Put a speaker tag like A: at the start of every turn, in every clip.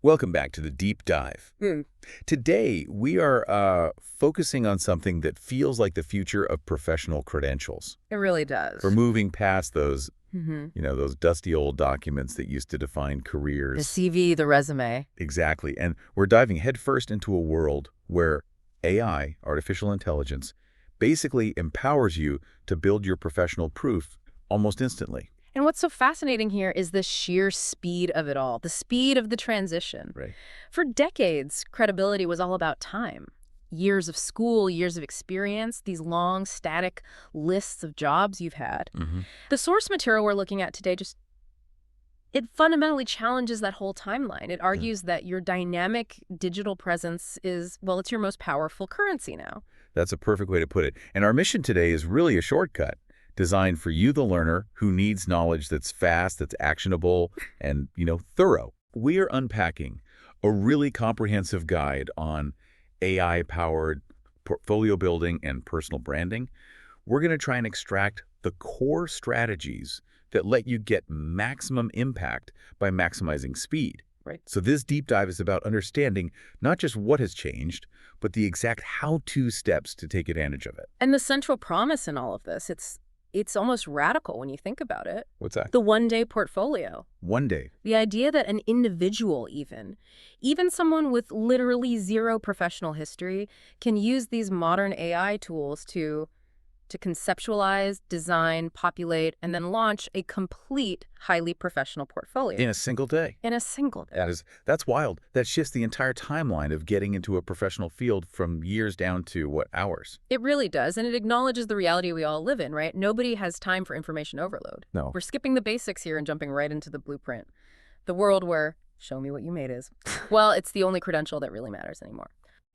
A: Welcome back to the deep dive. Today, we are focusing on something that feels like the future of professional credentials.
B: It really does.
A: We're moving past those,
B: hmm
A: those dusty old documents that used to define
B: The
A: careers.
B: CV, the resume.
A: Exactly. And we're diving headfirst into a world where AI, artificial intelligence, basically empowers you to build your professional proof almost instantly.
B: And what's so fascinating here is the sheer speed of it all, the speed of the transition.
A: Right.
B: For decades, credibility was all about time. Years of school, years of experience, these long, static lists of jobs you've had. The source material we're looking at today it fundamentally challenges that whole timeline. It argues that your dynamic digital presence is, well, it's your most powerful currency now.
A: That's a perfect way to put it. And our mission today is really a shortcut designed for you, the learner, who needs knowledge that's fast, that's actionable, and, thorough. We are unpacking a really comprehensive guide on AI-powered portfolio building and personal branding. We're going to try and extract the core strategies that let you get maximum impact by maximizing speed.
B: Right.
A: So this deep dive is about understanding not just what has changed, but the exact how-to steps to take advantage of it.
B: And the central promise in all of this, it's almost radical when you think about it.
A: What's that?
B: The one-day portfolio.
A: One day.
B: The idea that an individual even someone with literally zero professional history, can use these modern AI tools to conceptualize, design, populate, and then launch a complete, highly professional portfolio.
A: In a single day.
B: In a single day.
A: That's wild. That shifts the entire timeline of getting into a professional field from years down to, hours?
B: It really does, and it acknowledges the reality we all live in, right? Nobody has time for information overload.
A: No.
B: We're skipping the basics here and jumping right into the blueprint. The world where, show me what you made is, well, it's the only credential that really matters anymore.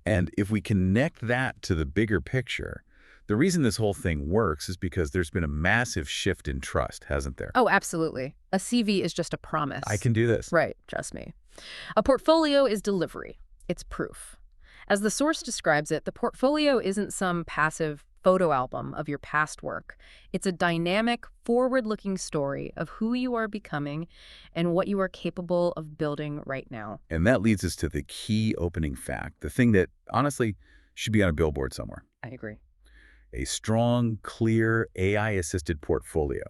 A: And if we connect that to the bigger picture, the reason this whole thing works is because there's been a massive shift in trust, hasn't there?
B: Oh, absolutely. A CV is just a promise.
A: I can do this.
B: Right, trust me. A portfolio is delivery. It's proof. As the source describes it, the portfolio isn't some passive photo album of your past work. It's a dynamic, forward-looking story of who you are becoming and what you are capable of building right now.
A: And that leads us to the key opening fact, the thing that, honestly, should be on a billboard somewhere.
B: I agree.
A: A strong, clear, AI-assisted portfolio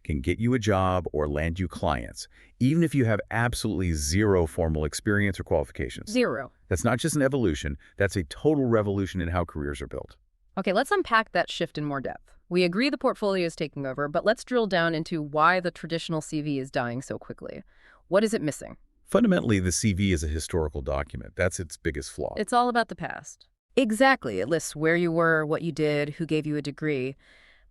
A: can get you a job or land you clients, even if you have absolutely zero formal experience or qualifications.
B: Zero.
A: That's not just an evolution, that's a total revolution in how careers are built.
B: Okay, let's unpack that shift in more depth. We agree the portfolio is taking over, but let's drill down into why the traditional CV is dying so quickly. What is it missing?
A: Fundamentally, the CV is a historical document. That's its biggest flaw.
B: It's all about the past. Exactly. It lists where you were, what you did, who gave you a degree.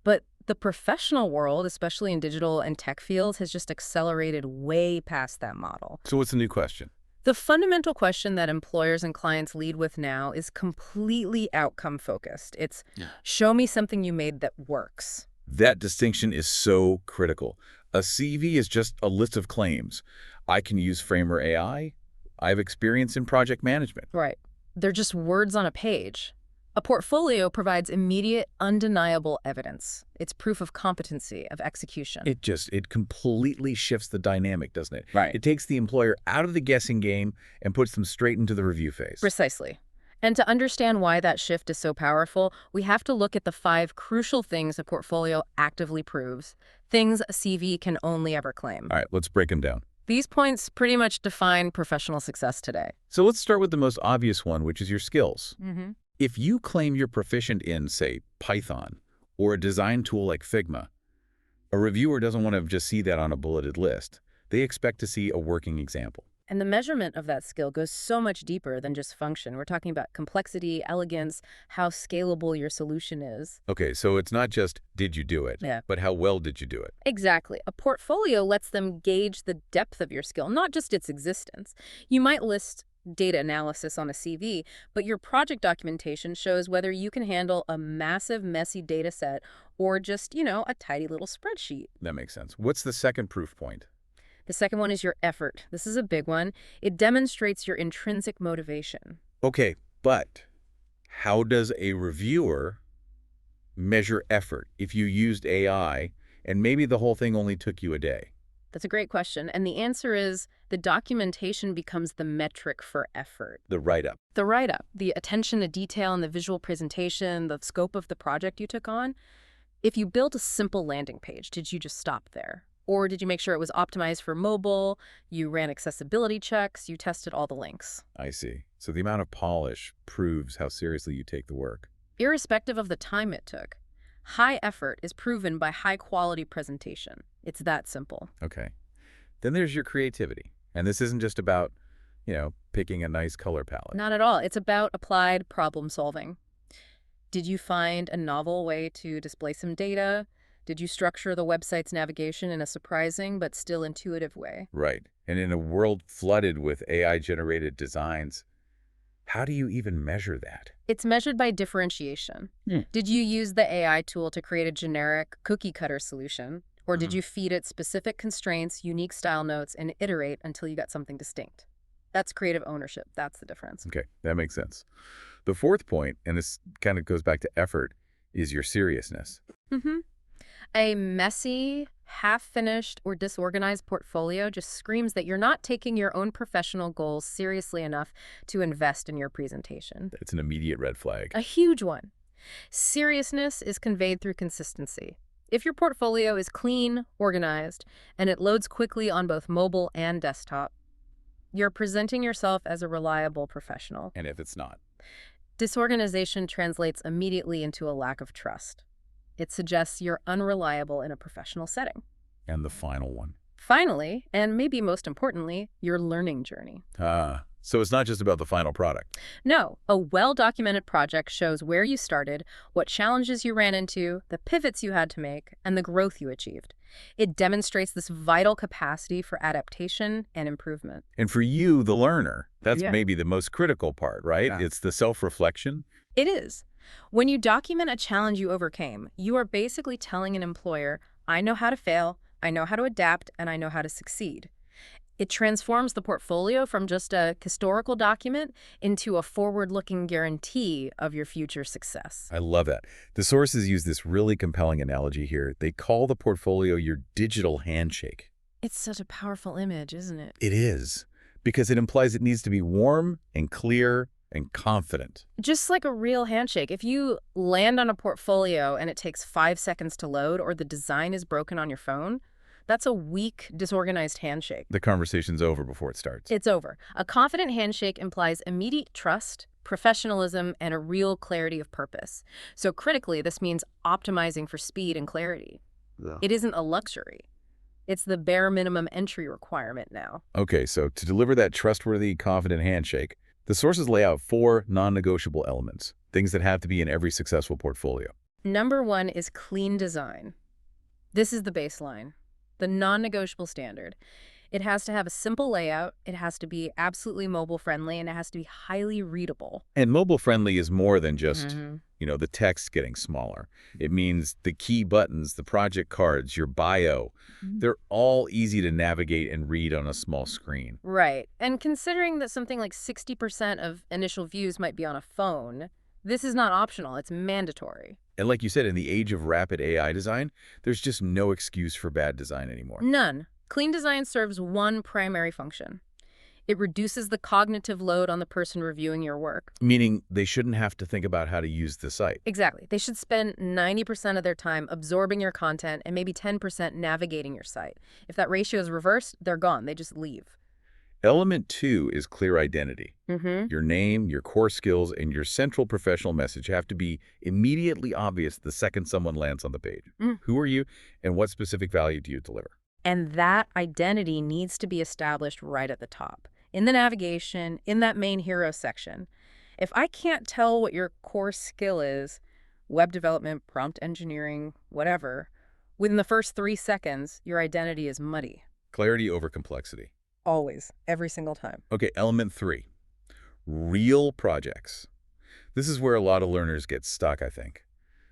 B: But the professional world, especially in digital and tech fields, has just accelerated way past that model.
A: So what's the new question?
B: The fundamental question that employers and clients lead with now is completely outcome-focused. It's, show me something you made that works.
A: That distinction is so critical. A CV is just a list of claims. I can use Framer AI. I have experience in project management.
B: Right. They're just words on a page. A portfolio provides immediate, undeniable evidence. It's proof of competency, of execution.
A: It completely shifts the dynamic, doesn't it?
B: Right.
A: It takes the employer out of the guessing game and puts them straight into the review phase.
B: Precisely. And to understand why that shift is so powerful, we have to look at the 5 crucial things a portfolio actively proves, things a CV can only ever claim.
A: All right, let's break them down.
B: These points pretty much define professional success today.
A: So let's start with the most obvious one, which is your skills.
B: Mm-hmm.
A: If you claim you're proficient in, say, Python or a design tool like Figma, a reviewer doesn't want to just see that on a bulleted list. They expect to see a working example.
B: And the measurement of that skill goes so much deeper than just function. We're talking about complexity, elegance, how scalable your solution is.
A: Okay, so it's not just, did you do it,
B: Yeah.
A: but how well did you do it?
B: Exactly. A portfolio lets them gauge the depth of your skill, not just its existence. You might list data analysis on a CV, but your project documentation shows whether you can handle a massive, messy data set or just, a tidy little spreadsheet.
A: That makes sense. What's the second proof point?
B: The second one is your effort. This is a big one. It demonstrates your intrinsic motivation.
A: Okay, but how does a reviewer measure effort if you used AI and maybe the whole thing only took you a day?
B: That's a great question. And the answer is the documentation becomes the metric for effort.
A: The write-up.
B: The write-up, the attention to detail and the visual presentation, the scope of the project you took on. If you built a simple landing page, did you just stop there? Or did you make sure it was optimized for mobile, you ran accessibility checks, you tested all the links?
A: I see. So the amount of polish proves how seriously you take the work.
B: Irrespective of the time it took, high effort is proven by high-quality presentation. It's that simple.
A: Okay. Then there's your creativity. And this isn't just about, picking a nice color palette.
B: Not at all. It's about applied problem solving. Did you find a novel way to display some data? Did you structure the website's navigation in a surprising but still intuitive way?
A: Right. And in a world flooded with AI-generated designs, how do you even measure that?
B: It's measured by differentiation. Did you use the AI tool to create a generic cookie-cutter solution? Or did you feed it specific constraints, unique style notes, and iterate until you got something distinct? That's creative ownership. That's the difference.
A: Okay, that makes sense. The fourth point, and this kind of goes back to effort, is your seriousness.
B: A messy, half-finished, or disorganized portfolio just screams that you're not taking your own professional goals seriously enough to invest in your presentation.
A: It's an immediate red flag.
B: A huge one. Seriousness is conveyed through consistency. If your portfolio is clean, organized, and it loads quickly on both mobile and desktop, you're presenting yourself as a reliable professional.
A: And if it's not?
B: Disorganization translates immediately into a lack of trust. It suggests you're unreliable in a professional setting.
A: And the final one.
B: Finally, and maybe most importantly, your learning journey.
A: So it's not just about the final product.
B: No, a well-documented project shows where you started, what challenges you ran into, the pivots you had to make, and the growth you achieved. It demonstrates this vital capacity for adaptation and improvement.
A: And for you, the learner, that's
B: Yeah.
A: maybe the most critical part, right?
B: Yeah.
A: It's the self-reflection.
B: It is. When you document a challenge you overcame, you are basically telling an employer, I know how to fail, I know how to adapt, and I know how to succeed. It transforms the portfolio from just a historical document into a forward-looking guarantee of your future success.
A: I love that. The sources use this really compelling analogy here. They call the portfolio your digital handshake.
B: It's such a powerful image, isn't it?
A: It is, because it implies it needs to be warm and clear and confident.
B: Just like a real handshake. If you land on a portfolio and it takes 5 seconds to load or the design is broken on your phone, that's a weak, disorganized handshake.
A: The conversation's over before it starts.
B: It's over. A confident handshake implies immediate trust, professionalism, and a real clarity of purpose. So critically, this means optimizing for speed and clarity.
A: Yeah.
B: It isn't a luxury. It's the bare minimum entry requirement now.
A: Okay, so to deliver that trustworthy, confident handshake, the sources lay out 4 non-negotiable elements, things that have to be in every successful portfolio.
B: Number 1 is clean design. This is the baseline, the non-negotiable standard. It has to have a simple layout, it has to be absolutely mobile-friendly, and it has to be highly readable.
A: And mobile-friendly is more than just, the text getting smaller. It means the key buttons, the project cards, your bio, they're all easy to navigate and read on a small screen.
B: Right. And considering that something like 60% of initial views might be on a phone, this is not optional, it's mandatory.
A: And like you said, in the age of rapid AI design, there's just no excuse for bad design anymore.
B: None. Clean design serves one primary function. It reduces the cognitive load on the person reviewing your work.
A: Meaning they shouldn't have to think about how to use the site.
B: Exactly. They should spend 90% of their time absorbing your content and maybe 10% navigating your site. If that ratio is reversed, they're gone. They just leave.
A: Element 2 is clear identity. Your name, your core skills, and your central professional message have to be immediately obvious the second someone lands on the page. Who are you, and what specific value do you deliver?
B: And that identity needs to be established right at the top. In the navigation, in that main hero section. If I can't tell what your core skill is, web development, prompt engineering, whatever, within the first 3 seconds, your identity is muddy.
A: Clarity over complexity.
B: Always. Every single time.
A: Okay, element 3. Real projects. This is where a lot of learners get stuck, I think.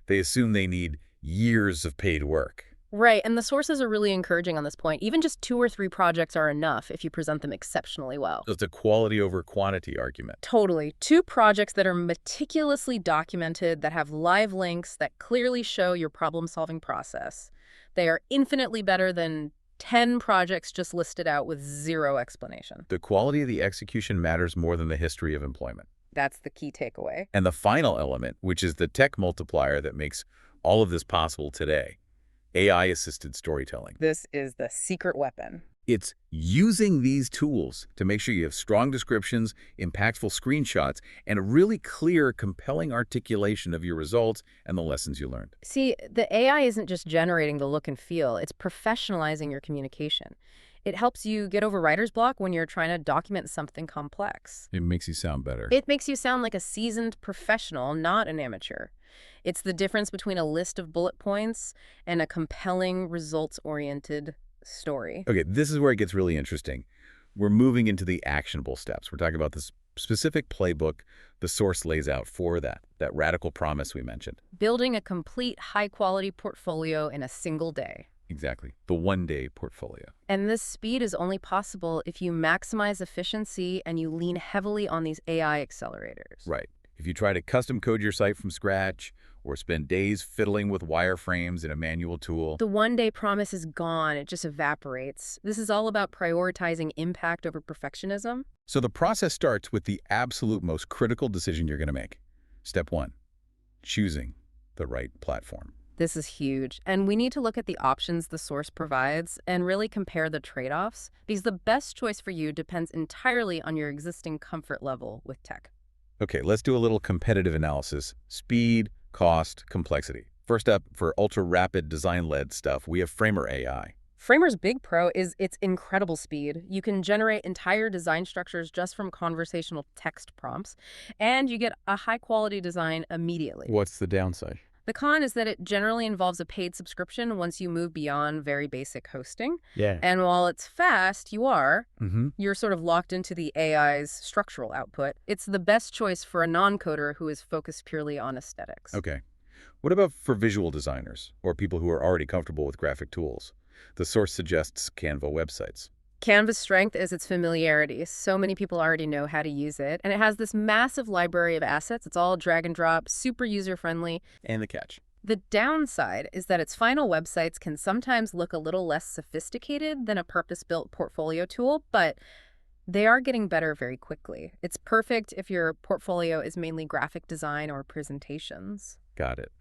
A: They assume they need years of paid work.
B: Right, and the sources are really encouraging on this point. Even just 2 or 3 projects are enough if you present them exceptionally well.
A: It's a quality over quantity argument.
B: Totally. 2 projects that are meticulously documented, that have live links, that clearly show your problem-solving process. They are infinitely better than 10 projects just listed out with zero explanation.
A: The quality of the execution matters more than the history of employment.
B: That's the key takeaway.
A: And the final element, which is the tech multiplier that makes all of this possible today, AI-assisted storytelling.
B: This is the secret weapon.
A: It's using these tools to make sure you have strong descriptions, impactful screenshots, and a really clear, compelling articulation of your results and the lessons you learned.
B: See, the AI isn't just generating the look and feel, it's professionalizing your communication. It helps you get over writer's block when you're trying to document something complex.
A: It makes you sound better.
B: It makes you sound like a seasoned professional, not an amateur. It's the difference between a list of bullet points and a compelling, results-oriented story.
A: Okay, this is where it gets really interesting. We're moving into the actionable steps. We're talking about this specific playbook the source lays out for that radical promise we mentioned.
B: Building a complete, high-quality portfolio in a single day.
A: Exactly. The one-day portfolio.
B: And this speed is only possible if you maximize efficiency and you lean heavily on these AI accelerators.
A: Right. If you try to custom code your site from scratch or spend days fiddling with wireframes in a manual tool,
B: the one-day promise is gone. It just evaporates. This is all about prioritizing impact over perfectionism.
A: So the process starts with the absolute most critical decision you're going to make. Step 1, choosing the right platform.
B: This is huge, and we need to look at the options the source provides and really compare the trade-offs, because the best choice for you depends entirely on your existing comfort level with tech.
A: Okay, let's do a little competitive analysis. Speed, cost, complexity. First up, for ultra-rapid design-led stuff, we have Framer AI.
B: Framer's big pro is its incredible speed. You can generate entire design structures just from conversational text prompts, and you get a high-quality design immediately.
A: What's the downside?
B: The con is that it generally involves a paid subscription once you move beyond very basic hosting.
A: Yeah.
B: And while it's fast, you're sort of locked into the AI's structural output. It's the best choice for a non-coder who is focused purely on aesthetics.
A: Okay. What about for visual designers or people who are already comfortable with graphic tools? The source suggests Canva websites.
B: Canva's strength is its familiarity. So many people already know how to use it. And it has this massive library of assets. It's all drag and drop, super user-friendly.
A: And the catch.
B: The downside is that its final websites can sometimes look a little less sophisticated than a purpose-built portfolio tool, but they are getting better very quickly. It's perfect if your portfolio is mainly graphic design or presentations.
A: Got it.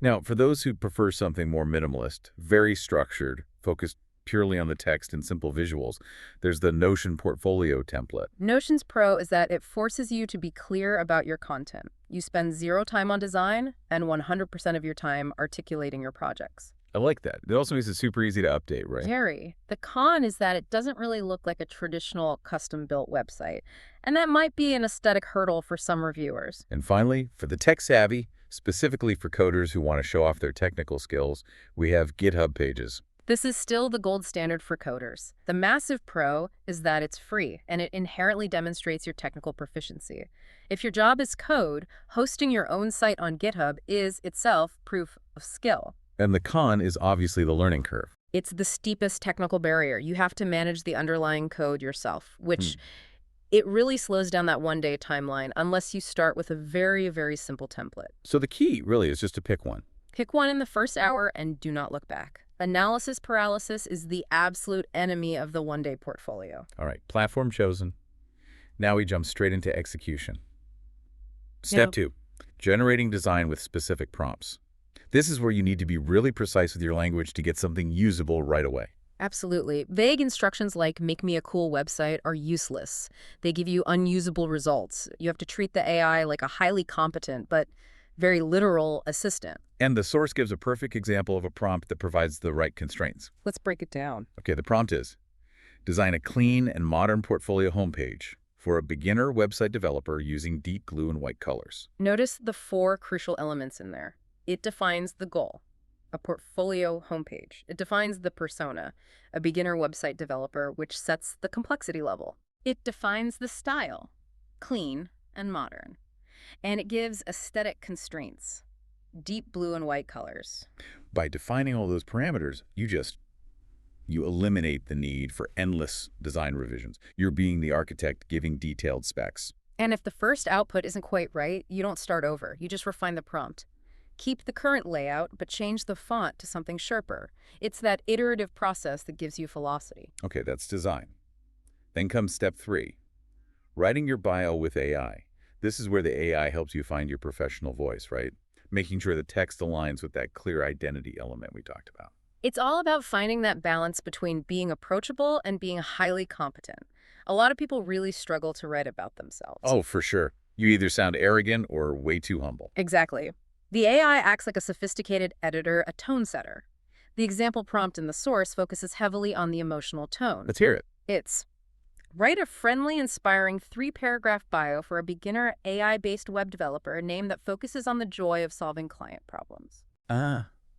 A: Now, for those who prefer something more minimalist, very structured, focused purely on the text and simple visuals, there's the Notion portfolio template.
B: Notion's pro is that it forces you to be clear about your content. You spend 0 time on design and 100% of your time articulating your projects.
A: I like that. It also makes it super easy to update, right?
B: Very. The con is that it doesn't really look like a traditional custom-built website, and that might be an aesthetic hurdle for some reviewers.
A: And finally, for the tech-savvy, specifically for coders who want to show off their technical skills, we have GitHub pages.
B: This is still the gold standard for coders. The massive pro is that it's free, and it inherently demonstrates your technical proficiency. If your job is code, hosting your own site on GitHub is itself proof of skill.
A: And the con is obviously the learning curve.
B: It's the steepest technical barrier. You have to manage the underlying code yourself, which it really slows down that one-day timeline unless you start with a very, very simple template.
A: So the key really is just to pick one.
B: Pick one in the first hour and do not look back. Analysis paralysis is the absolute enemy of the one-day portfolio.
A: All right, platform chosen. Now we jump straight into execution. Step 2, generating design with specific prompts. This is where you need to be really precise with your language to get something usable right away.
B: Absolutely. Vague instructions like "make me a cool website" are useless. They give you unusable results. You have to treat the AI like a highly competent but very literal assistant.
A: And the source gives a perfect example of a prompt that provides the right constraints.
B: Let's break it down.
A: Okay, the prompt is, design a clean and modern portfolio homepage for a beginner website developer using deep blue and white colors.
B: Notice the 4 crucial elements in there. It defines the goal, a portfolio homepage. It defines the persona, a beginner website developer, which sets the complexity level. It defines the style, clean and modern. And it gives aesthetic constraints, deep blue and white colors.
A: By defining all those parameters, you eliminate the need for endless design revisions. You're being the architect giving detailed specs.
B: And if the first output isn't quite right, you don't start over. You just refine the prompt. Keep the current layout, but change the font to something sharper. It's that iterative process that gives you velocity.
A: Okay, that's design. Then comes step 3, writing your bio with AI. This is where the AI helps you find your professional voice, right? Making sure the text aligns with that clear identity element we talked about.
B: It's all about finding that balance between being approachable and being highly competent. A lot of people really struggle to write about themselves.
A: Oh, for sure. You either sound arrogant or way too humble.
B: Exactly. The AI acts like a sophisticated editor, a tone setter. The example prompt in the source focuses heavily on the emotional tone.
A: Let's hear it.
B: It's, write a friendly, inspiring 3-paragraph bio for a beginner AI-based web developer name that focuses on the joy of solving client problems.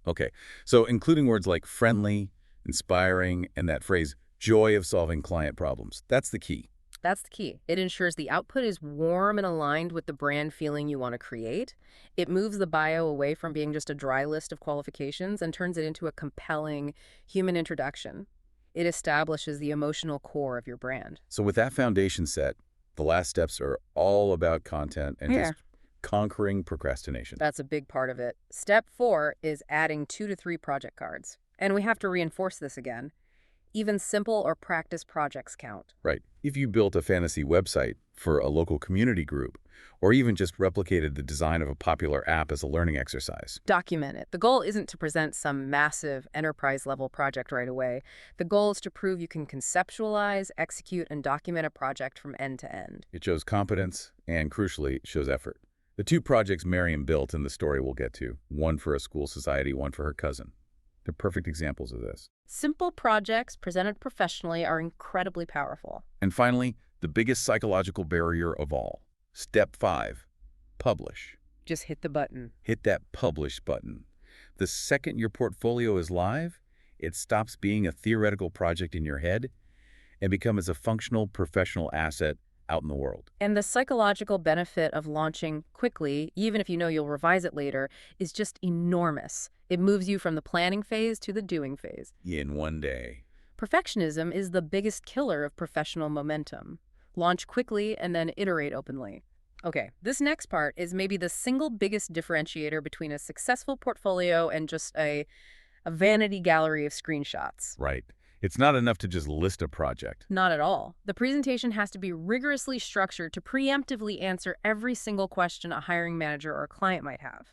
A: Okay. So including words like friendly, inspiring, and that phrase, joy of solving client problems. That's the key.
B: That's the key. It ensures the output is warm and aligned with the brand feeling you want to create. It moves the bio away from being just a dry list of qualifications and turns it into a compelling human introduction. It establishes the emotional core of your brand.
A: So with that foundation set, the last steps are all about content and just conquering procrastination.
B: That's a big part of it. Step 4 is adding 2 to 3 project cards. And we have to reinforce this again. Even simple or practice projects count.
A: Right. If you built a fantasy website for a local community group, or even just replicated the design of a popular app as a learning exercise.
B: Document it. The goal isn't to present some massive enterprise-level project right away. The goal is to prove you can conceptualize, execute, and document a project from end to end.
A: It shows competence, and crucially, it shows effort. The 2 projects Miriam built in the story we'll get to, one for a school society, one for her cousin. They're perfect examples of this.
B: Simple projects presented professionally are incredibly powerful.
A: And finally, the biggest psychological barrier of all. Step 5, publish.
B: Just hit the button.
A: Hit that publish button. The second your portfolio is live, it stops being a theoretical project in your head and becomes a functional professional asset out in the world.
B: And the psychological benefit of launching quickly, even if you know you'll revise it later, is just enormous. It moves you from the planning phase to the doing phase.
A: In one day.
B: Perfectionism is the biggest killer of professional momentum. Launch quickly and then iterate openly. Okay, this next part is maybe the single biggest differentiator between a successful portfolio and just a vanity gallery of screenshots.
A: Right. It's not enough to just list a project.
B: Not at all. The presentation has to be rigorously structured to preemptively answer every single question a hiring manager or a client might have.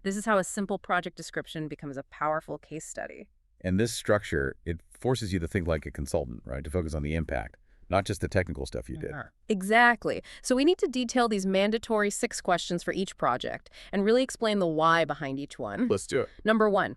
B: This is how a simple project description becomes a powerful case study.
A: And this structure, it forces you to think like a consultant, right? To focus on the impact, not just the technical stuff you did.
B: Exactly. So we need to detail these mandatory 6 questions for each project and really explain the why behind each one.
A: Let's do it.
B: Number 1,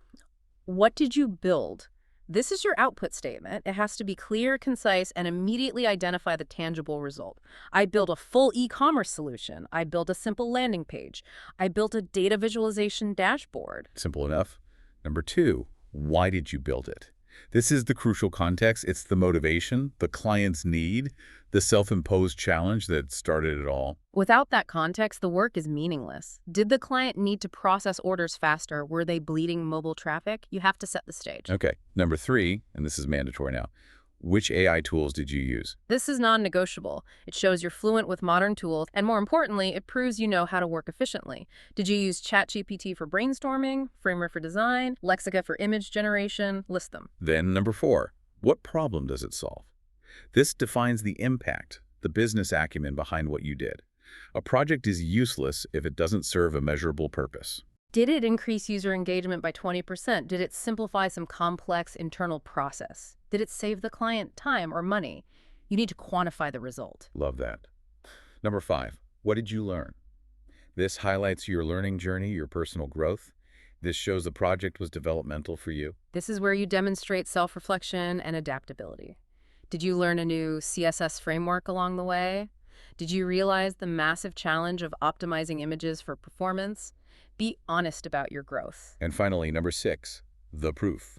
B: what did you build? This is your output statement. It has to be clear, concise, and immediately identify the tangible result. I built a full e-commerce solution. I built a simple landing page. I built a data visualization dashboard.
A: Simple enough. Number 2, why did you build it? This is the crucial context. It's the motivation, the client's need, the self-imposed challenge that started it all.
B: Without that context, the work is meaningless. Did the client need to process orders faster? Were they bleeding mobile traffic? You have to set the stage.
A: Okay. Number 3, and this is mandatory now, which AI tools did you use?
B: This is non-negotiable. It shows you're fluent with modern tools, and more importantly, it proves you know how to work efficiently. Did you use ChatGPT for brainstorming, Framer for design, Lexica for image generation? List them.
A: Then number 4, what problem does it solve? This defines the impact, the business acumen behind what you did. A project is useless if it doesn't serve a measurable purpose.
B: Did it increase user engagement by 20%? Did it simplify some complex internal process? Did it save the client time or money? You need to quantify the result.
A: Love that. Number 5, what did you learn? This highlights your learning journey, your personal growth. This shows the project was developmental for you.
B: This is where you demonstrate self-reflection and adaptability. Did you learn a new CSS framework along the way? Did you realize the massive challenge of optimizing images for performance? Be honest about your growth.
A: And finally, number 6, the proof.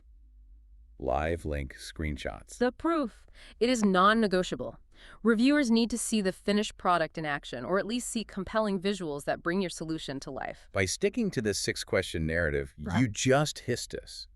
A: Live link screenshots.
B: The proof. It is non-negotiable. Reviewers need to see the finished product in action, or at least see compelling visuals that bring your solution to life.
A: By sticking to this 6-question narrative, you just hissed us.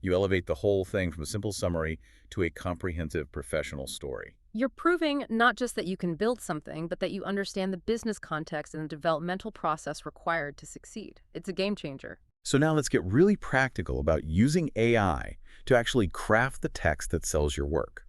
A: You elevate the whole thing from a simple summary to a comprehensive professional story.
B: You're proving not just that you can build something, but that you understand the business context and the developmental process required to succeed. It's a game changer.
A: So now let's get really practical about using AI to actually craft the text that sells your work.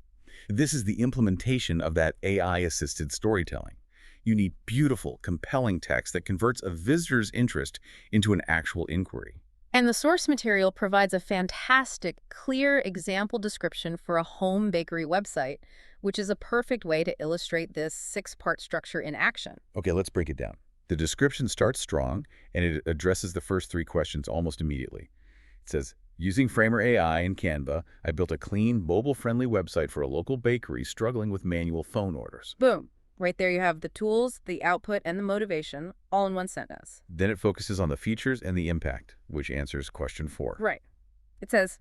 A: This is the implementation of that AI-assisted storytelling. You need beautiful, compelling text that converts a visitor's interest into an actual inquiry.
B: And the source material provides a fantastic, clear example description for a home bakery website, which is a perfect way to illustrate this six-part structure in action.
A: Okay, let's break it down. The description starts strong, and it addresses the first three questions almost immediately. It says, using Framer AI and Canva, I built a clean, mobile-friendly website for a local bakery struggling with manual phone orders.
B: Boom. Right there you have the tools, the output, and the motivation, all in one sentence.
A: Then it focuses on the features and the impact, which answers question 4.
B: Right. It says,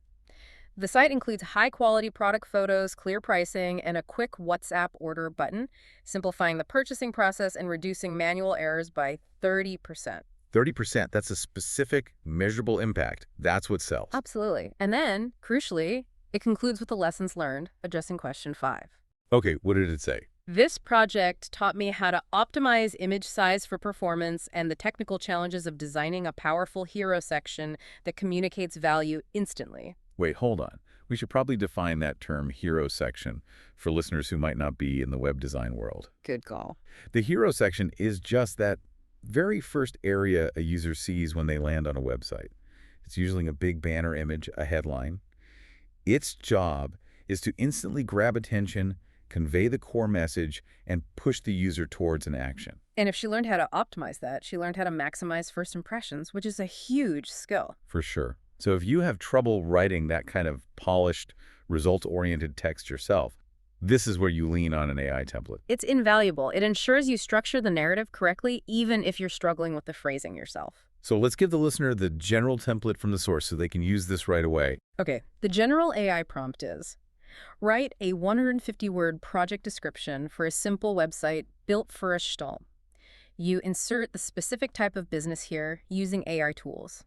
B: the site includes high-quality product photos, clear pricing, and a quick WhatsApp order button, simplifying the purchasing process and reducing manual errors by 30%.
A: 30%, that's a specific, measurable impact. That's what sells.
B: Absolutely. And then, crucially, it concludes with the lessons learned, addressing question 5.
A: Okay, what did it say?
B: This project taught me how to optimize image size for performance and the technical challenges of designing a powerful hero section that communicates value instantly.
A: Wait, hold on. We should probably define that term hero section for listeners who might not be in the web design world.
B: Good call.
A: The hero section is just that very first area a user sees when they land on a website. It's usually a big banner image, a headline. Its job is to instantly grab attention, convey the core message, and push the user towards an action.
B: And if she learned how to optimize that, she learned how to maximize first impressions, which is a huge skill.
A: For sure. So if you have trouble writing that kind of polished, results-oriented text yourself, this is where you lean on an AI template.
B: It's invaluable. It ensures you structure the narrative correctly, even if you're struggling with the phrasing yourself.
A: So let's give the listener the general template from the source so they can use this right away.
B: Okay, the general AI prompt is, write a 150-word project description for a simple website built for a stall. You insert the specific type of business here using AI tools.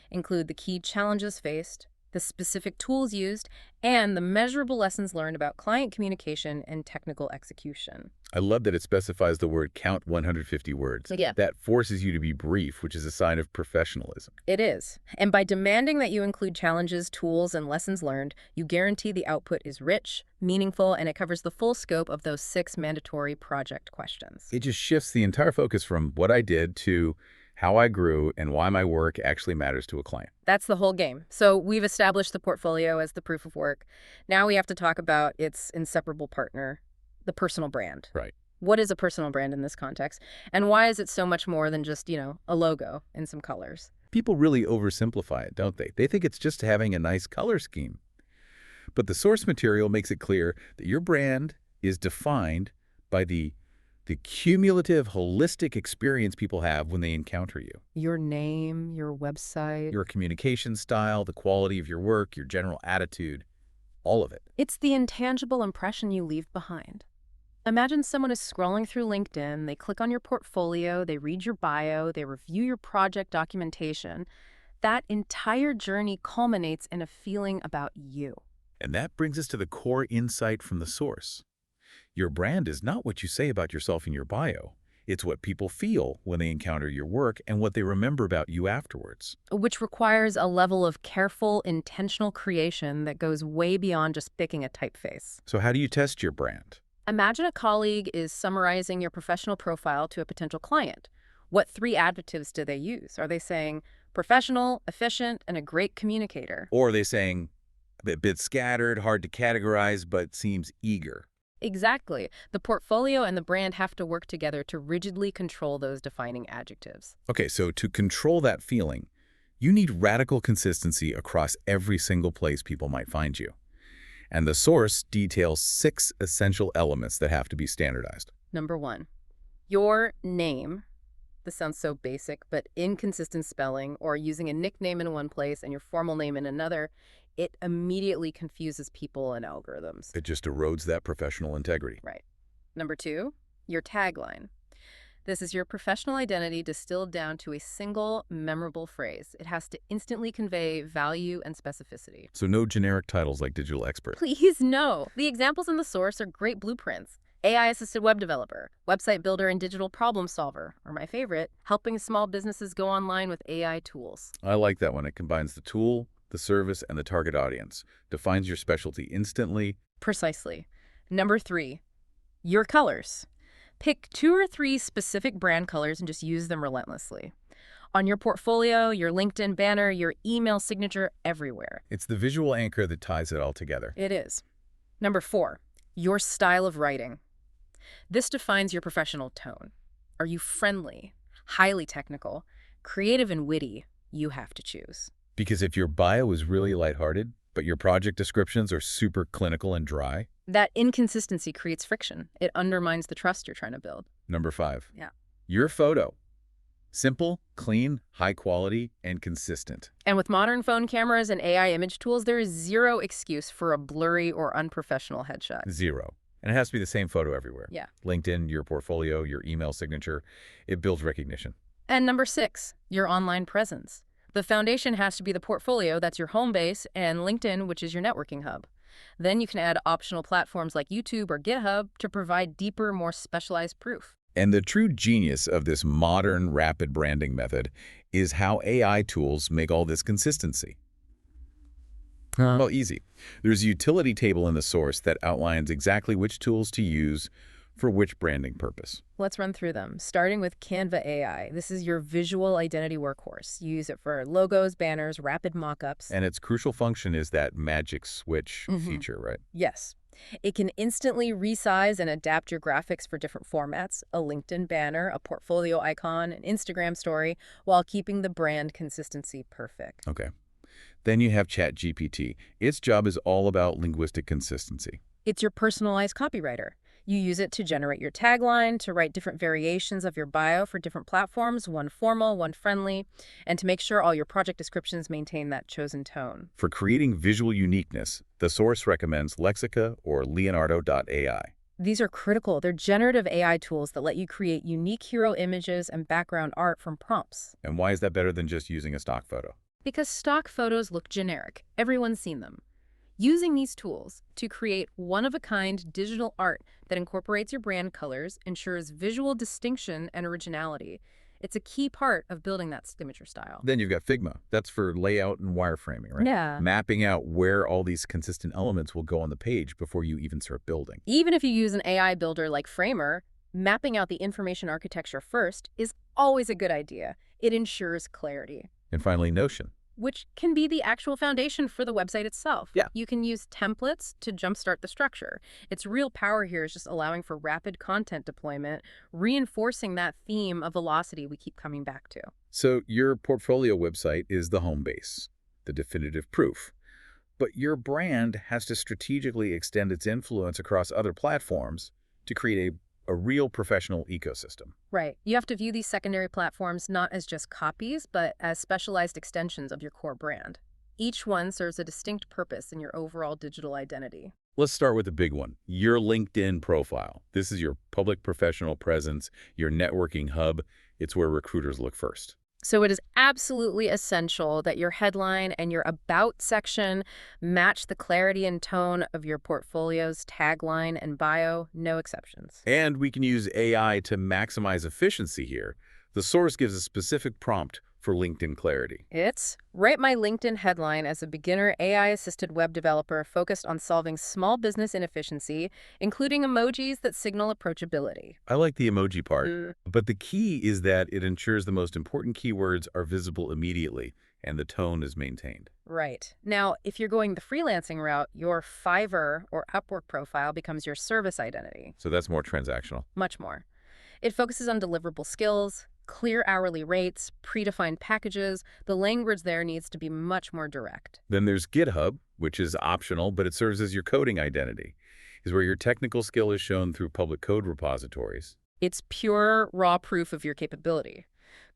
B: Include the key challenges faced, the specific tools used, and the measurable lessons learned about client communication and technical execution.
A: I love that it specifies the word count 150 words.
B: Yeah.
A: That forces you to be brief, which is a sign of professionalism.
B: It is. And by demanding that you include challenges, tools, and lessons learned, you guarantee the output is rich, meaningful, and it covers the full scope of those 6 mandatory project questions.
A: It just shifts the entire focus from what I did to how I grew and why my work actually matters to a client.
B: That's the whole game. So we've established the portfolio as the proof of work. Now we have to talk about its inseparable partner, the personal brand.
A: Right.
B: What is a personal brand in this context? And why is it so much more than just, a logo and some colors?
A: People really oversimplify it, don't they? They think it's just having a nice color scheme. But the source material makes it clear that your brand is defined by the cumulative, holistic experience people have when they encounter you.
B: Your name, your website.
A: Your communication style, the quality of your work, your general attitude, all of it.
B: It's the intangible impression you leave behind. Imagine someone is scrolling through LinkedIn, they click on your portfolio, they read your bio, they review your project documentation. That entire journey culminates in a feeling about you.
A: And that brings us to the core insight from the source. Your brand is not what you say about yourself in your bio. It's what people feel when they encounter your work and what they remember about you afterwards.
B: Which requires a level of careful, intentional creation that goes way beyond just picking a typeface.
A: So how do you test your brand?
B: Imagine a colleague is summarizing your professional profile to a potential client. What 3 adjectives do they use? Are they saying professional, efficient, and a great communicator?
A: Or are they saying a bit scattered, hard to categorize, but seems eager?
B: Exactly. The portfolio and the brand have to work together to rigidly control those defining adjectives.
A: Okay, so to control that feeling, you need radical consistency across every single place people might find you. And the source details 6 essential elements that have to be standardized.
B: Number 1, your name. This sounds so basic, but inconsistent spelling or using a nickname in one place and your formal name in another, it immediately confuses people and algorithms.
A: It just erodes that professional integrity.
B: Right. Number 2, your tagline. This is your professional identity distilled down to a single, memorable phrase. It has to instantly convey value and specificity.
A: So no generic titles like digital expert.
B: Please no. The examples in the source are great blueprints. AI-assisted web developer, website builder, and digital problem solver, or my favorite, helping small businesses go online with AI tools.
A: I like that one. It combines the tool, the service, and the target audience. Defines your specialty instantly.
B: Precisely. Number 3, your colors. Pick 2 or 3 specific brand colors and just use them relentlessly. On your portfolio, your LinkedIn banner, your email signature, everywhere.
A: It's the visual anchor that ties it all together.
B: It is. Number 4, your style of writing. This defines your professional tone. Are you friendly, highly technical, creative and witty? You have to choose.
A: Because if your bio is really lighthearted, but your project descriptions are super clinical and dry.
B: That inconsistency creates friction. It undermines the trust you're trying to build.
A: Number 5.
B: Yeah.
A: Your photo. Simple, clean, high quality, and consistent.
B: And with modern phone cameras and AI image tools, there is zero excuse for a blurry or unprofessional headshot.
A: Zero. And it has to be the same photo everywhere.
B: Yeah.
A: LinkedIn, your portfolio, your email signature. It builds recognition.
B: And number 6, your online presence. The foundation has to be the portfolio, that's your home base, and LinkedIn, which is your networking hub. Then you can add optional platforms like YouTube or GitHub to provide deeper, more specialized proof.
A: And the true genius of this modern rapid branding method is how AI tools make all this consistency. Well, easy. There's a utility table in the source that outlines exactly which tools to use for which branding purpose.
B: Let's run through them, starting with Canva AI. This is your visual identity workhorse. You use it for logos, banners, rapid mockups.
A: And its crucial function is that magic switch feature, right?
B: Yes. It can instantly resize and adapt your graphics for different formats, a LinkedIn banner, a portfolio icon, an Instagram story, while keeping the brand consistency perfect.
A: Okay. Then you have ChatGPT. Its job is all about linguistic consistency.
B: It's your personalized copywriter. You use it to generate your tagline, to write different variations of your bio for different platforms, one formal, one friendly, and to make sure all your project descriptions maintain that chosen tone.
A: For creating visual uniqueness, the source recommends Lexica or Leonardo.ai.
B: These are critical. They're generative AI tools that let you create unique hero images and background art from prompts.
A: And why is that better than just using a stock photo?
B: Because stock photos look generic. Everyone's seen them. Using these tools to create one-of-a-kind digital art that incorporates your brand colors ensures visual distinction and originality. It's a key part of building that signature style.
A: Then you've got Figma. That's for layout and wireframing, right?
B: Yeah.
A: Mapping out where all these consistent elements will go on the page before you even start building.
B: Even if you use an AI builder like Framer, mapping out the information architecture first is always a good idea. It ensures clarity.
A: And finally, Notion.
B: Which can be the actual foundation for the website itself.
A: Yeah.
B: You can use templates to jumpstart the structure. Its real power here is just allowing for rapid content deployment, reinforcing that theme of velocity we keep coming back to.
A: So your portfolio website is the home base, the definitive proof. But your brand has to strategically extend its influence across other platforms to create a real professional ecosystem.
B: Right. You have to view these secondary platforms not as just copies, but as specialized extensions of your core brand. Each one serves a distinct purpose in your overall digital identity.
A: Let's start with the big one, your LinkedIn profile. This is your public professional presence, your networking hub. It's where recruiters look first.
B: So it is absolutely essential that your headline and your About section match the clarity and tone of your portfolio's tagline and bio, no exceptions.
A: And we can use AI to maximize efficiency here. The source gives a specific prompt for LinkedIn clarity.
B: It's, write my LinkedIn headline as a beginner AI-assisted web developer focused on solving small business inefficiency, including emojis that signal approachability.
A: I like the emoji part, but the key is that it ensures the most important keywords are visible immediately and the tone is maintained.
B: Right. Now, if you're going the freelancing route, your Fiverr or Upwork profile becomes your service identity.
A: So that's more transactional.
B: Much more. It focuses on deliverable skills, clear hourly rates, predefined packages. The language there needs to be much more direct.
A: Then there's GitHub, which is optional, but it serves as your coding identity. Is where your technical skill is shown through public code repositories.
B: It's pure, raw proof of your capability.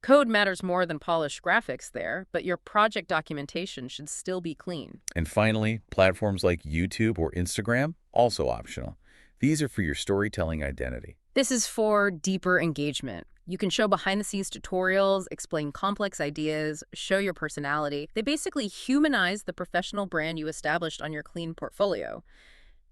B: Code matters more than polished graphics there, but your project documentation should still be clean.
A: And finally, platforms like YouTube or Instagram, also optional. These are for your storytelling identity.
B: This is for deeper engagement. You can show behind-the-scenes tutorials, explain complex ideas, show your personality. They basically humanize the professional brand you established on your clean portfolio.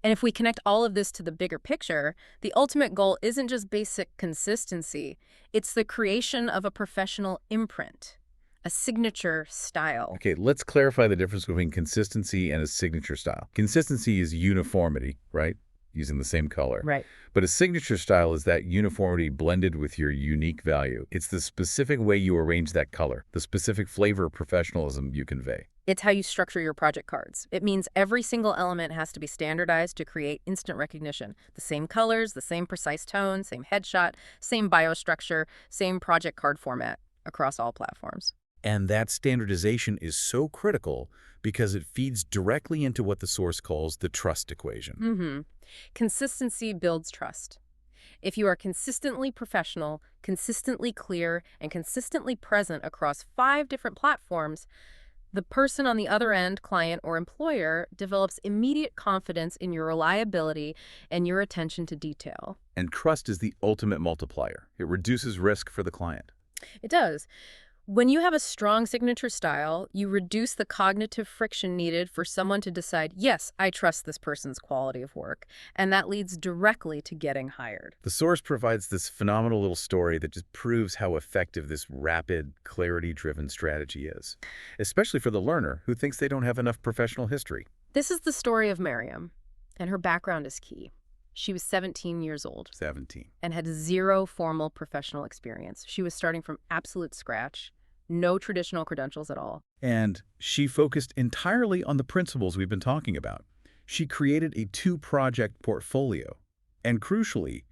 B: And if we connect all of this to the bigger picture, the ultimate goal isn't just basic consistency. It's the creation of a professional imprint, a signature style.
A: Okay, let's clarify the difference between consistency and a signature style. Consistency is uniformity, right? Using the same color.
B: Right.
A: But a signature style is that uniformity blended with your unique value. It's the specific way you arrange that color, the specific flavor of professionalism you convey.
B: It's how you structure your project cards. It means every single element has to be standardized to create instant recognition. The same colors, the same precise tone, same headshot, same biostructure, same project card format across all platforms.
A: And that standardization is so critical because it feeds directly into what the source calls the trust equation.
B: Consistency builds trust. If you are consistently professional, consistently clear, and consistently present across 5 different platforms, the person on the other end, client or employer, develops immediate confidence in your reliability and your attention to detail.
A: And trust is the ultimate multiplier. It reduces risk for the client.
B: It does. When you have a strong signature style, you reduce the cognitive friction needed for someone to decide, yes, I trust this person's quality of work, and that leads directly to getting hired.
A: The source provides this phenomenal little story that just proves how effective this rapid, clarity-driven strategy is, especially for the learner who thinks they don't have enough professional history.
B: This is the story of Miriam, and her background is key. She was 17 years old
A: 17.
B: and had 0 formal professional experience. She was starting from absolute scratch. No traditional credentials at all.
A: And she focused entirely on the principles we've been talking about. She created a 2-project portfolio. And crucially,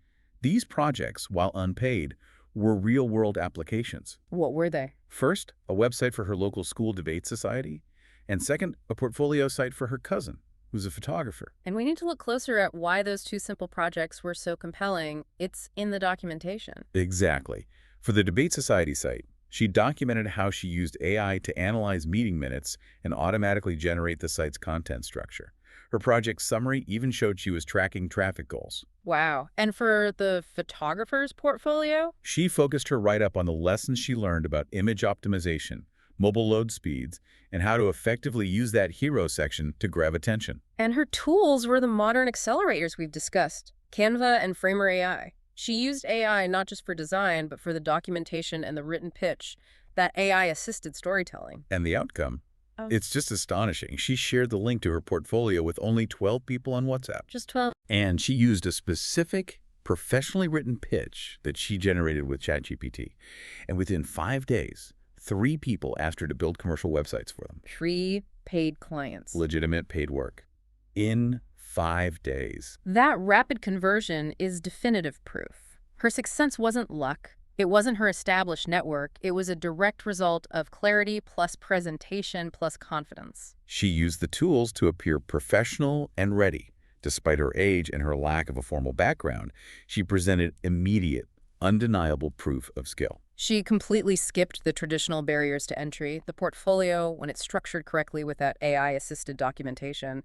A: these projects, while unpaid, were real-world applications.
B: What were they?
A: First, a website for her local school debate society, and second, a portfolio site for her cousin, who's a photographer.
B: And we need to look closer at why those 2 simple projects were so compelling. It's in the documentation.
A: Exactly. For the debate society site, she documented how she used AI to analyze meeting minutes and automatically generate the site's content structure. Her project summary even showed she was tracking traffic goals.
B: Wow. And for the photographer's portfolio?
A: She focused her write-up on the lessons she learned about image optimization, mobile load speeds, and how to effectively use that hero section to grab attention.
B: And her tools were the modern accelerators we've discussed, Canva and Framer AI. She used AI not just for design, but for the documentation and the written pitch, that AI-assisted storytelling.
A: And the outcome? It's just astonishing. She shared the link to her portfolio with only 12 people on WhatsApp.
B: Just 12.
A: And she used a specific, professionally written pitch that she generated with ChatGPT. And within 5 days, 3 people asked her to build commercial websites for them.
B: 3 paid clients.
A: Legitimate paid work. In 5 days.
B: That rapid conversion is definitive proof. Her success wasn't luck. It wasn't her established network. It was a direct result of clarity plus presentation plus confidence.
A: She used the tools to appear professional and ready. Despite her age and her lack of a formal background, she presented immediate, undeniable proof of skill.
B: She completely skipped the traditional barriers to entry. The portfolio, when it's structured correctly with that AI-assisted documentation,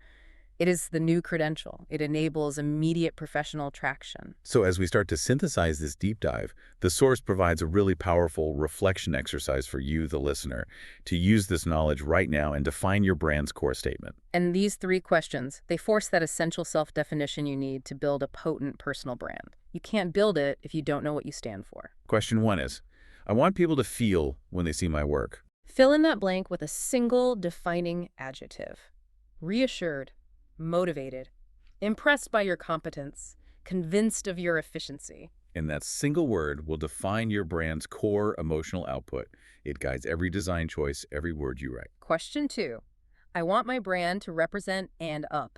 B: it is the new credential. It enables immediate professional traction.
A: So as we start to synthesize this deep dive, the source provides a really powerful reflection exercise for you, the listener, to use this knowledge right now and define your brand's core statement.
B: And these 3 questions, they force that essential self-definition you need to build a potent personal brand. You can't build it if you don't know what you stand for.
A: Question 1 is, I want people to feel when they see my work.
B: Fill in that blank with a single defining adjective. Reassured. Motivated, impressed by your competence, convinced of your efficiency.
A: And that single word will define your brand's core emotional output. It guides every design choice, every word you write.
B: Question 2. I want my brand to represent and up.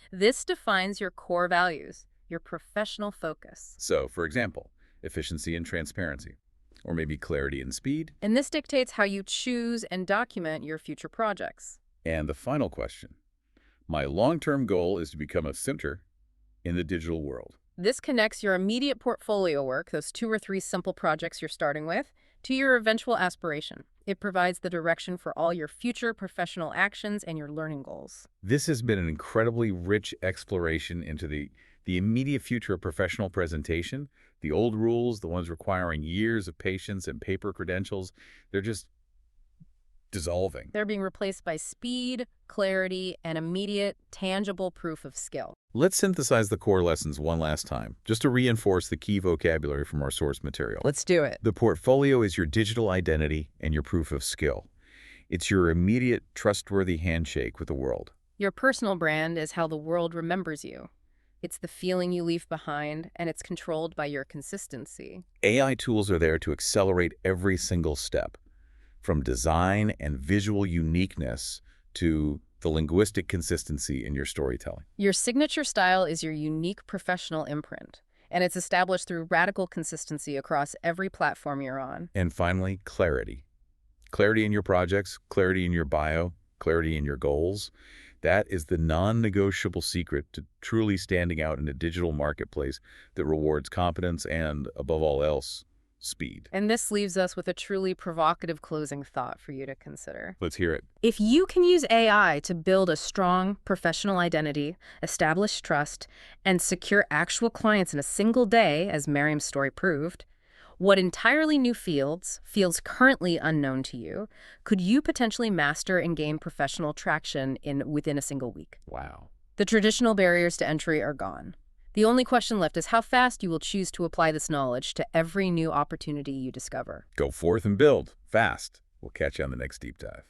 B: This defines your core values, your professional focus.
A: So, for example, efficiency and transparency, or maybe clarity and speed.
B: And this dictates how you choose and document your future projects.
A: And the final question. My long-term goal is to become a center in the digital world.
B: This connects your immediate portfolio work, those 2 or 3 simple projects you're starting with, to your eventual aspiration. It provides the direction for all your future professional actions and your learning goals.
A: This has been an incredibly rich exploration into the immediate future of professional presentation, The old rules, the ones requiring years of patience and paper credentials, they're just dissolving.
B: They're being replaced by speed, clarity, and immediate, tangible proof of skill.
A: Let's synthesize the core lessons one last time, just to reinforce the key vocabulary from our source material.
B: Let's do it.
A: The portfolio is your digital identity and your proof of skill. It's your immediate, trustworthy handshake with the world.
B: Your personal brand is how the world remembers you. It's the feeling you leave behind, and it's controlled by your consistency.
A: AI tools are there to accelerate every single step, from design and visual uniqueness to the linguistic consistency in your storytelling.
B: Your signature style is your unique professional imprint, and it's established through radical consistency across every platform you're on.
A: And finally, clarity. Clarity in your projects, clarity in your bio, clarity in your goals. That is the non-negotiable secret to truly standing out in a digital marketplace that rewards competence and, above all else, speed.
B: And this leaves us with a truly provocative closing thought for you to consider.
A: Let's hear it.
B: If you can use AI to build a strong professional identity, establish trust, and secure actual clients in a single day, as Miriam's story proved, what entirely new fields currently unknown to you, could you potentially master and gain professional traction within a single week?
A: Wow.
B: The traditional barriers to entry are gone. The only question left is how fast you will choose to apply this knowledge to every new opportunity you discover.
A: Go forth and build fast. We'll catch you on the next deep dive.